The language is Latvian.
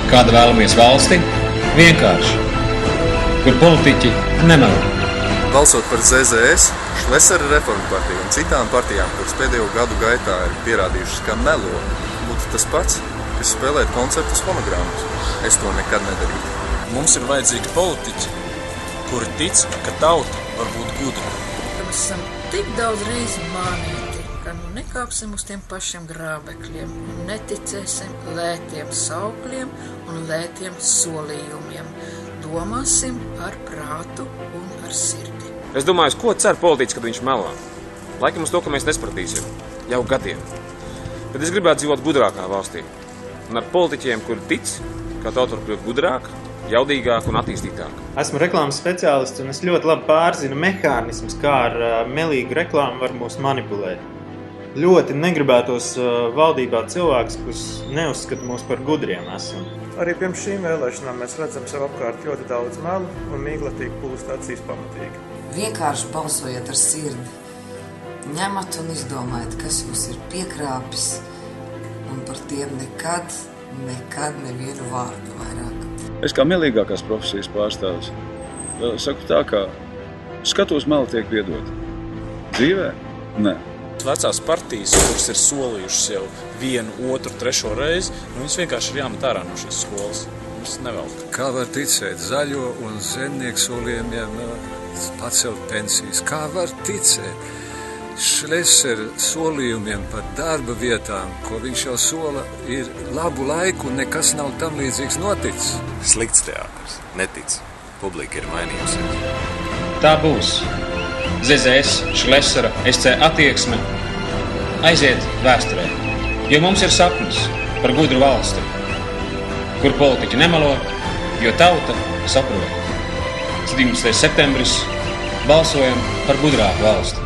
Kāda vēlamies valsti? Vienkārši. Kur politiķi nemelo. Balsot par ZZS, Šlesera reformu partiju un citām partijām, kuras pēdējo gadu gaitā ir pierādījušas, ka melo, būtu tas pats, kas spēlēt koncertus fonogrammas. Es to nekad nedarītu. Mums ir vajadzīgi politiķi, kuri tic, ka tauta var būt gudra. Mēs esam tik daudz reizi mānīti, ka nu nekāpsim uz tiem pašiem grābekļiem un neticēsim lētiem saukļiem un lētiem solījumiem. Domāsim ar prātu un ar sirdi. Es domāju, ko cer politiķis, kad viņš melā? Laikam uz to, ka mēs nespratīsim. Jau gadiem. Bet es gribētu dzīvot gudrākā valstī. Un ar politiķiem, kuri tic, ka tauta var kļūt gudrāk, jaudīgāk un attīstītāk. Esmu reklāmas speciālists un es ļoti labi pārzinu mehānismus, kā ar melīgu reklāmu var mūs manipulēt. Ļoti negribētos valdībā cilvēks, kurš neuzskata mūs par gudriem esam. Arī pirms šīm vēlēšanām mēs redzam sev apkārt ļoti daudz melu un mīklatīgi pūst acīs pamatīgi. Vienkārši balsojiet ar sirdi. Ņemat un izdomājiet, kas jūs ir piekrāpis, un par tiem nekad nevienu vārdu vairāk. Es kā mielīgākās profesijas pārstāvis saku tā, ka skatos meli tiek piedot. Dzīvē? Nē. Vecās partijas, kuras ir solījušas jau 1, 2, 3 reizi, viņas vienkārši ir jāmet ārā no šīs skolas. Mums nevelk. Kā var ticēt zaļo un zemnieku solījumiem pacelt pensijas? Kā var ticēt Šlesera solījumiem par darba vietām, ko viņš jau sola ir labu laiku un nekas nav tam līdzīgs noticis? Slikts teātris. Netic. Publika ir mainījusies. Tā būs. ZZS, Šlesera, SC attieksme aiziet vēsturē, jo mums ir sapnis par gudru valsti, kur politiķi nemelo, jo tauta saprot. 17. septembris balsojam par gudrāku valsti.